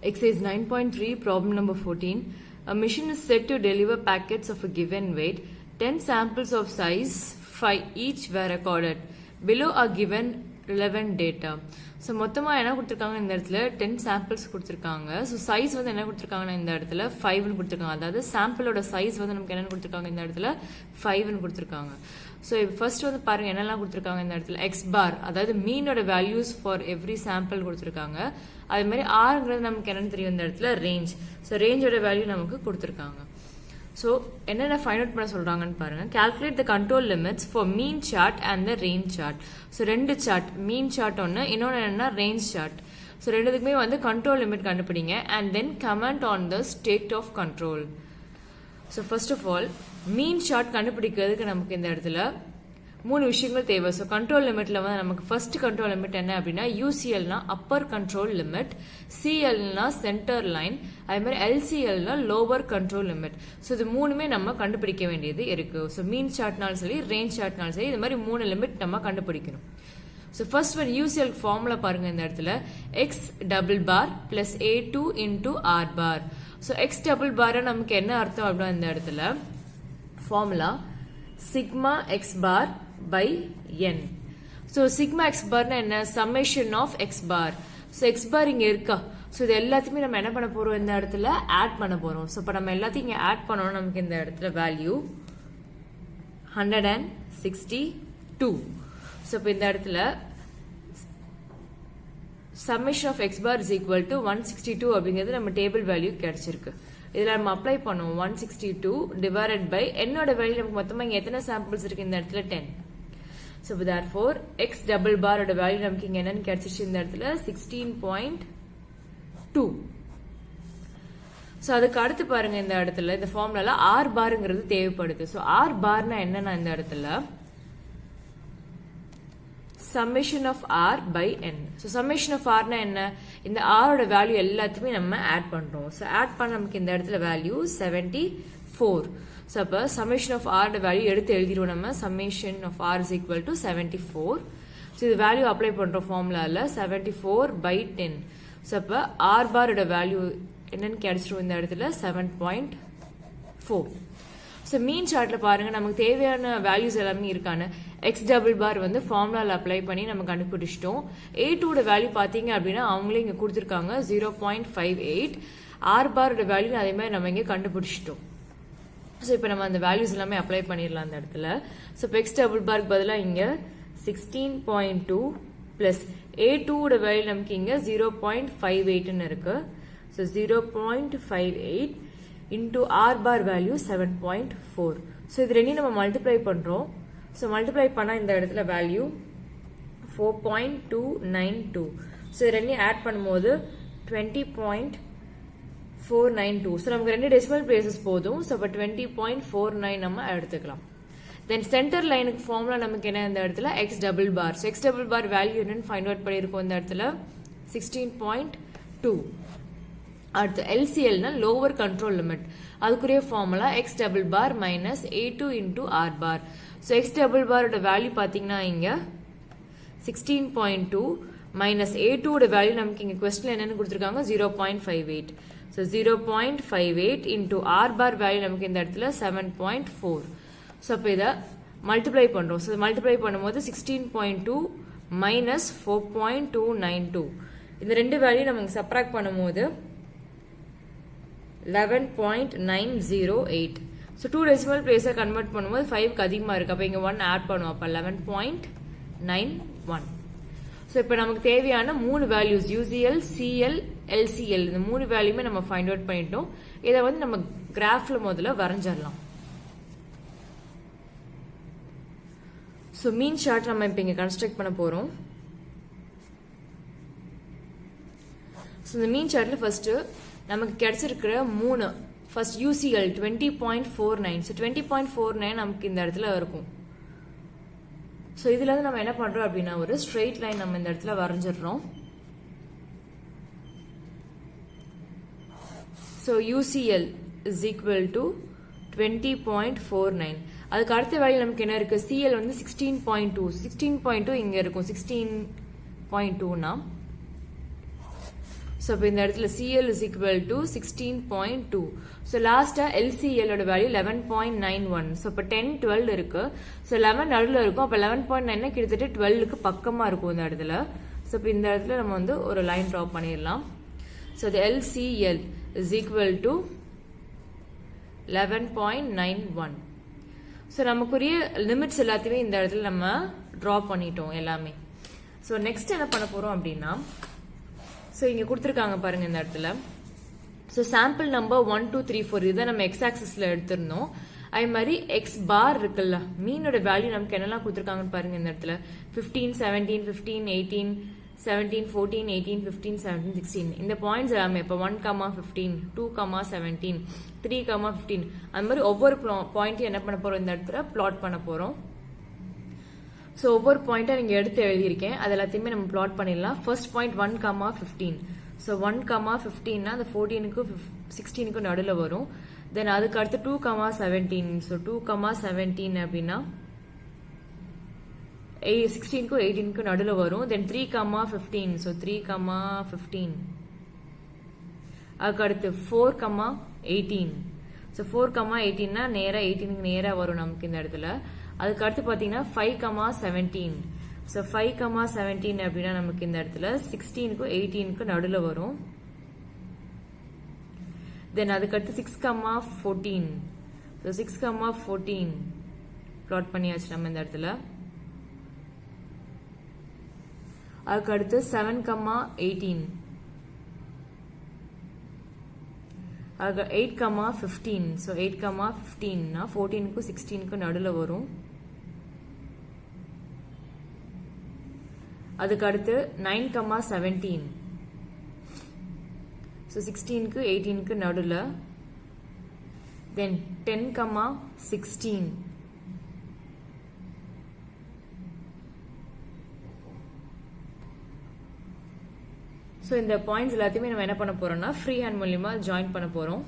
Exercise 9.3, problem number 14. A machine is set to deliver packets of a given weight. 10 samples of size 5 each were recorded. Below are given relevant data. So மொத்தமாக என்ன கொடுத்துருக்காங்க இந்த இடத்துல 10 samples கொடுத்துருக்காங்க. So size வந்து என்ன கொடுத்துருக்காங்கன்னா இந்த இடத்துல 5ன்னு கொடுத்துருக்காங்க. அதாவது சாம்பிளோட சைஸ் வந்து நமக்கு என்னென்னு கொடுத்துருக்காங்க இந்த இடத்துல 5ன்னு கொடுத்துருக்காங்க. ஸோ ஃபர்ஸ்ட் வந்து பாருங்க என்னெல்லாம் கொடுத்துருக்காங்க இந்த இடத்துல எக்ஸ் பார், அதாவது மீனோட வேல்யூஸ் ஃபார் எவ்ரி சாம்பிள் கொடுத்துருக்காங்க. அதே மாதிரி ஆறுங்கிறது நமக்கு என்னன்னு தெரியும் இந்த இடத்துல ரேஞ்ச். ஸோ ரேஞ்சோட வேல்யூ நமக்கு கொடுத்துருக்காங்க. ஸோ என்னென்ன ஃபைண்ட் அவுட் பண்ண சொல்றாங்கன்னு பாருங்க. Calculate the control limits for mean chart and the range chart. So ரெண்டு சார்ட், மீன் சார்ட் ஒன்று, இன்னொன்று என்னன்னா ரேஞ்ச் சார்ட். ஸோ ரெண்டுத்துக்குமே வந்து கண்ட்ரோல் லிமிட் கண்டுபிடிங்க and then comment on the state of control. So first of all mean chart கண்டுபிடிக்கிறதுக்கு நமக்கு இந்த இடத்துல 3 விஷயங்கள் தேவை. ஸோ கண்ட்ரோல் லிமிட்ல வந்து நமக்கு ஃபர்ஸ்ட் கண்ட்ரோல் லிமிட் என்ன அப்படின்னா யூசிஎல்னா அப்பர் கண்ட்ரோல் லிமிட், சிஎல்னா சென்டர் லைன், அதே மாதிரி எல்சிஎல்னா லோவர் கண்ட்ரோல் லிமிட். ஸோ இது மூணுமே நம்ம கண்டுபிடிக்க வேண்டியது இருக்கு. ஸோ மீன் சார்ட்னாலும் சரி ரேஞ்ச் சார்ட்னாலும் சரி இது மாதிரி 3 லிமிட் நம்ம கண்டுபிடிக்கணும். So first one UCL formula பாருங்க இந்த இடத்துல x double bar plus A2 into R bar. So x double bar நமக்கு என்ன அர்த்தம் அப்படின்னா இந்த இடத்துல formula sigma x bar by n. So sigma x bar na enna summation of x bar. So x bar inga irka. So இது எல்லாத்தையுமே நம்ம என்ன பண்ண போறோம் இந்த இடத்துல ஆட் பண்ண போறோம். சோ இப்ப நம்ம எல்லாத்தையும் இங்க ஆட் பண்ணோம். நமக்கு இந்த இடத்துல வேல்யூ 162. சோ இப்ப இந்த இடத்துல summation of x bar is equal to 162 அப்படிங்கிறது நம்ம டேபிள் வேல்யூ கிடைச்சிருக்கு. இதுல நம்ம அப்ளை பண்ணுவோம் 162 டிவைடட் பை என்னோட வேல்யூ நமக்கு மொத்தமா இங்க எத்தனை சாம்பிள்ஸ் இருக்கு இந்த இடத்துல 10. So therefore x double bar ஓட வேல்யூ நமக்கு இங்க என்னன்னு கிடைச்சிச்சு இந்த இடத்துல 16.2. சோ அதுக்கு அடுத்து பாருங்க இந்த இடத்துல இந்த ஃபார்முலால r பார்ங்கிறது தேவைப்படுது. சோ r பார்னா என்னன்னா இந்த இடத்துல summation of r by n. So summation of r na enna இந்த r ஓட வேல்யூ எல்லாத்தையுமே நம்ம ஆட் பண்றோம். சோ ஆட் பண்ண நமக்கு இந்த இடத்துல வேல்யூ 74. சோ அப்ப summation of r ஓட வேல்யூ எடுத்து எழுதிடுவோம் நம்ம. summation of r is equal to 74. So இது வேல்யூ அப்ளை பண்றோம் ஃபார்முலால 74 by 10. சோ அப்ப r bar ஓட வேல்யூ என்னன்னு கிடைச்சிரும் இந்த இடத்துல 7.4. ஸோ மீன் சார்ட்ல பாருங்க நமக்கு தேவையான வேல்யூஸ் எல்லாமே இருக்கான எக்ஸ் டபுள் பார் வந்து ஃபார்முலால அப்ளை பண்ணி நம்ம கண்டுபிடிச்சிட்டோம். A2 வேல்யூ பாத்தீங்க அப்படின்னா அவங்களே இங்க கொடுத்துருக்காங்க 0.58. ஆர் பாரோட வேல்யூ அதே மாதிரி நம்ம இங்க கண்டுபிடிச்சிட்டோம். ஸோ இப்போ நம்ம அந்த வேல்யூஸ் எல்லாமே அப்ளை பண்ணிடலாம் அந்த இடத்துல. ஸோ இப்போ எக்ஸ் டபுள் பாருக்கு பதிலாக இங்க 16.2 பிளஸ் A2 வேல்யூ நமக்கு இங்க 0.58 இருக்கு. So 0.58 into r bar value 7.4. So இது ரெண்டையும் நம்ம மல்டிப்ளை பண்றோம். So மல்டிப்ளை பண்ணா இந்த இடத்துல வேல்யூ 4.292. So இது ரெண்டையும் ஆட் பண்ணும்போது 20.492. So நமக்கு ரெண்டு டெசிமல் பிளேசஸ் போதும். So அப்ப 20.49 நம்ம எடுத்துக்கலாம். தென் சென்டர் லைனுக்கு ஃபார்முலா நமக்கு என்ன இந்த இடத்துல x double bar. So x double bar value என்னன்னு ஃபைண்ட் அவுட் பண்ணியிருக்கோம் இந்த இடத்துல 16.2. அடுத்து எல்சிஎல்னா லோவர் கண்ட்ரோல் லிமிட், அதுக்குரிய formula x double bar minus A2 into R bar. So x double பாரோட வேல்யூ பார்த்தீங்கன்னா இங்க 16.2 மைனஸ் A2 வேல்யூ நமக்கு இங்க கொஸ்டின் என்னன்னு கொடுத்துருக்காங்க 0.58. ஸோ 0.58 இன்டூ ஆர் பார் வேல்யூ நமக்கு இந்த இடத்துல 7.4. ஸோ அப்போ இதை மல்டிப்ளை பண்றோம். ஸோ மல்டிப்ளை பண்ணும்போது 16.2 மைனஸ் 4.292 இந்த ரெண்டு வேல்யூ நமக்கு சப்ராக்ட் பண்ணும்போது 11.908. ஸோ 2 டெசிமல் பிளேஸை கன்வெர்ட் பண்ணும்போது 5க்கு அதிகமாக இருக்கு. அப்போ இங்கே 1 ஆட் பண்ணுவோம். அப்போ 11.91. ஸோ இப்போ நமக்கு தேவையான 3 வேல்யூஸ் யூசிஎல், சிஎல், எல்சிஎல் இந்த 3 வேல்யூமே நம்ம ஃபைண்ட் அவுட் பண்ணிட்டோம். இதை வந்து நம்ம கிராஃப்ல முதல்ல வரைஞ்சிடலாம். ஸோ மீன் சார்ட் நம்ம இப்போ இங்கே கன்ஸ்ட்ரக்ட் பண்ண போறோம். ஸோ இந்த மீன் சார்ட்ல ஃபர்ஸ்ட் நமக்கு கிடைச்சிருக்கிற 3 ஃபர்ஸ்ட் யூசிஎல் 20.49. ஸோ 20.49 நமக்கு இந்த இடத்துல இருக்கும். ஸோ இதுல இருந்து நம்ம என்ன பண்றோம் அப்படின்னா ஒரு ஸ்ட்ரெயிட் லைன் நம்ம இந்த இடத்துல வரைஞ்சிடுறோம். So UCL is equal to 20.49. அதுக்கு அடுத்த வேல்யூ நமக்கு என்ன இருக்கு சிஎல் வந்து 16.2. 16.2 இங்க இருக்கும் 16.2னா ஸோ இப்போ இந்த இடத்துல CL is equal to 16.2. So லாஸ்ட்டாக LCL ஓட வேல்யூ 11.91. ஸோ இப்போ 10, 12 இருக்கு. ஸோ 11 நடுவில் இருக்கும். அப்போ 11.9 கிட்டத்தட்ட 12க்கு பக்கமாக இருக்கும் இந்த இடத்துல. ஸோ இப்போ இந்த இடத்துல நம்ம வந்து ஒரு லைன் ட்ரா பண்ணிடலாம். So the LCL is equal to 11.91. So நமக்குரிய லிமிட்ஸ் எல்லாத்தையுமே இந்த இடத்துல நம்ம ட்ரா பண்ணிட்டோம் எல்லாமே. ஸோ நெக்ஸ்ட் என்ன பண்ண போறோம் அப்படின்னா, ஸோ இங்க கொடுத்துருக்காங்க பாருங்க இந்த இடத்துல. ஸோ சாம்பிள் நம்பர் 1, 2, 3, 4 இதை நம்ம எக்ஸ் ஆக்சிஸ்ல எடுத்திருந்தோம். அதே மாதிரி எக்ஸ் பார் இருக்குல்ல, மீனோட வேல்யூ நமக்கு என்னெல்லாம் கொடுத்துருக்காங்கன்னு பாருங்க இந்த இடத்துல. 15, 17, 15, 18, 17, 14, 18, 15, 17, 16 இந்த பாயிண்ட்ஸ் எல்லாமே இப்போ 1, 15, 2, 17, 3, 15 அந்த மாதிரி ஒவ்வொரு பாயிண்ட்டையும் என்ன பண்ண போறோம் இந்த இடத்துல பிளாட் பண்ண போறோம். ஸோ ஒவ்வொரு பாயிண்டா நீங்க எடுத்து எழுதியிருக்கேன், அது எல்லாத்தையுமே நம்ம பிளாட் பண்ணிடலாம். First point 1, 15. ஸோ 1, 15னா அந்த 14க்கும் 16க்கும் நடுவில் வரும். தென் அதுக்கு அடுத்து 2, 17. ஸோ 2, 17 அப்படின்னா 16க்கும் 18க்கும் நடுவில் வரும். தென் 3, 15. ஸோ 3, 15. அதுக்கு அடுத்து 4, 18. ஸோ 4, 18னா நேரா 18க்கு நேரா வரும் நமக்கு இந்த இடத்துல. அதுக்கு அடுத்து பாத்தீங்கன்னா 5, 17. ஸோ 5, 17 அப்படின்னா நமக்கு இந்த இடத்துல 16க்கும் 18க்கும் நடுவில் வரும். தென் அதுக்கு அடுத்து 6, 14. ஸோ 6, 14 பிளாட் பண்ணியாச்சு நம்ம இந்த இடத்துல. அதுக்கு அடுத்து 7, 18. அதுக்கு 8, 15. ஸோ 8, 15னா 14க்கும் 16க்கும் நடுவில் வரும். அதுக்கு அடுத்து 9, 17. ஸோ 16க்கு 18க்கு நடுவில். தென் 10, 16. ஸோ இந்த பாயிண்ட்ஸ் எல்லாத்தையுமே நம்ம என்ன பண்ண போறோம்னா ஃப்ரீ ஹேண்ட் மூலியமா ஜாயின் பண்ண போறோம்.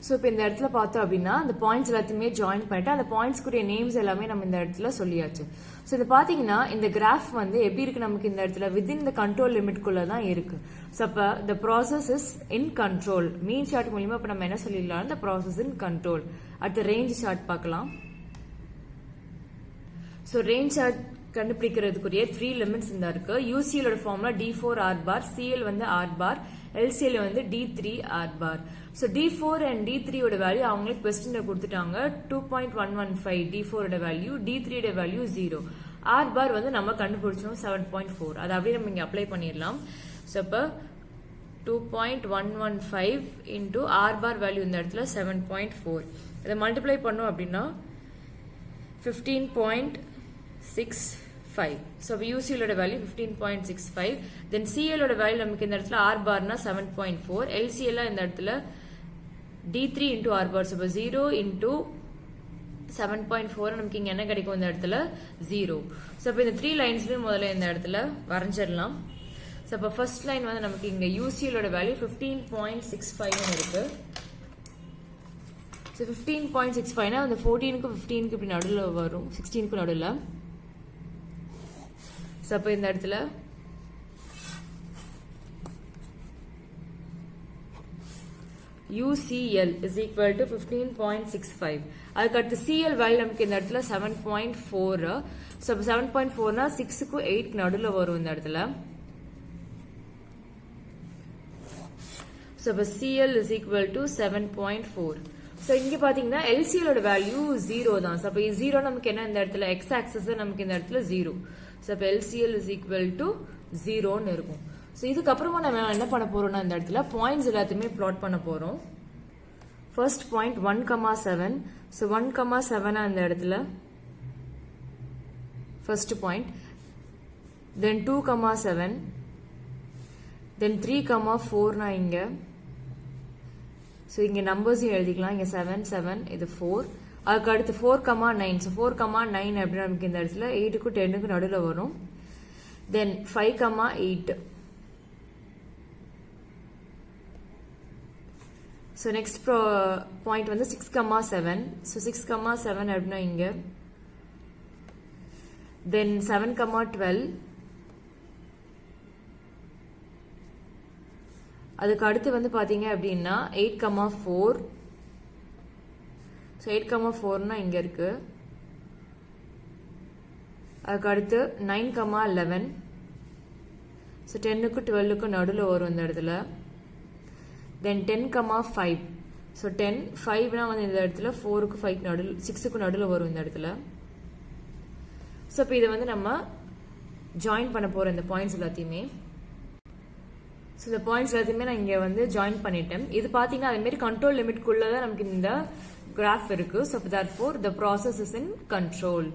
ஸோ இப்போ இந்த இடத்துல பார்த்தோம் அப்படின்னா அந்த பாயிண்ட்ஸ் எல்லாத்தையுமே ஜாயின் பண்ணிட்டு அந்த பாயிண்ட்ஸ்க்குரிய நேம்ஸ் எல்லாமே நம்ம இந்த இடத்துல சொல்லியாச்சு. ஸோ இது பார்த்தீங்கன்னா இந்த கிராஃப் வந்து எப்படி இருக்கு நமக்கு இந்த இடத்துல வித்தின் த கண்ட்ரோல் லிமிட்குள்ள தான் இருக்கு. ஸோ அப்போ the process is in control. Mean chart மூலியமா இப்போ நம்ம என்ன சொல்லிடலாம், இந்த ப்ராசஸ் இன் கண்ட்ரோல். அடுத்த ரேஞ்ச் சார்ட் பார்க்கலாம். ஸோ ரேஞ்ச் சார்ட் கண்டுபிடிக்கிறதுக்குரிய 3 லிமிட்ஸ் இந்த இருக்கு. UCL formula D4 R bar, CL வந்து R பார், LCL வந்து D3 R bar. So D4 and D3 ஓட வேல்யூ அவங்களுக்கு கொஸ்டின்ல கொடுத்துட்டாங்க. 2.115 D4 ஓட வேல்யூ, D3 ஓட வேல்யூ 0. R பார் வந்து நம்ம கண்டுபிடிச்சோம் 7.4. அதை அப்படியே நம்ம இங்க அப்ளை பண்ணிடலாம். ஸோ இப்போ 2.115 இன்டூ R பார் வேல்யூ இந்த இடத்துல 7.4. இதை மல்டிப்ளை பண்ணோம் அப்படின்னா 15.65. So UCL ஓட வேல்யூ 15.65. Then CL ஓட வேல்யூ நமக்கு இந்த இடத்துல R பார்னா 7.4. LCL இந்த இடத்துல D3 into R bar. So 0 into 7.4 நமக்கு இங்க என்ன கிடைக்கும் இந்த இடத்துல 0. So இப்போ இந்த 3 லைன்ஸ்லயே முதல்ல இந்த இடத்துல வரைஞ்சிடலாம். So இப்போ ஃபர்ஸ்ட் லைன் வந்து நமக்கு இங்க UCL ஓட வேல்யூ 15.65 இருக்கு. So 15.65 னா அந்த 14க்கு 15க்கு இப்படி நடுவுல வரும், 16க்கு நடுவுல. So அப்ப இந்த இடத்துல UCL is equal to 15.65. அதுக்கு அடுத்து CL வேல்யூ நமக்கு இந்த இடத்துல 7.4. So 7.4 னா 6க்கு 8 நடுவுல வரும் இந்த இடத்துல. So CL is equal to 7.4. So இங்க பாத்தீங்கன்னா LCL ஓட வேல்யூ 0 தான். So அப்ப 0 நமக்கு என்ன இந்த இடத்துல x axis நமக்கு இந்த இடத்துல 0. So அப்ப LCL is equal to 0 ன்னு இருக்கும். So இதுக்கு அப்புறமா நம்ம என்ன பண்ண போறோம்னா இந்த இடத்துல பாயிண்ட்ஸ் எல்லாத்தையுமே பிளாட் பண்ண போறோம். First point 1,7. So 1,7 அந்த இடத்துல ஃபர்ஸ்ட் பாயிண்ட். Then 2,7. Then 3,4 னா இங்க. So இங்க நம்பர்ஸையும் எழுதிக்கலாம். இங்க 7, 7 இது 4. அதுக்கு அடுத்து 4,9. So 4,9 அப்படின்னா நமக்கு இந்த இடத்துல 8க்கும் 10க்கும் நடுவில் வரும். Then 5,8. So next point வந்து 6,7. So 6,7 அப்படின்னா இங்க. Then 7,12. அதுக்கு அடுத்து வந்து பார்த்தீங்க அப்படின்னா 8,4. ஸோ 8,4னா இங்கே இருக்கு. அதுக்கு அடுத்து 9,11. ஸோ 10க்கும் 12க்கும் நடுவில் வரும் இந்த இடத்துல. தென் 10,5. ஸோ 10 5னா வந்து இந்த இடத்துல 4க்கு 5 நடுவில் 6க்கு நடுவில் வரும் இந்த இடத்துல. ஸோ இப்போ இதை வந்து நம்ம ஜாயின் பண்ண போகிறோம் இந்த பாயிண்ட்ஸ் எல்லாத்தையுமே. ஸோ இந்த பாயிண்ட்ஸ் எல்லாத்தையுமே நான் இங்கே வந்து ஜாயின் பண்ணிட்டேன். இது பார்த்தீங்கன்னா அதேமாரி கண்ட்ரோல் லிமிட்குள்ளே தான் நமக்கு இந்த கிராஃப் இருக்கு. So therefore the process is in control.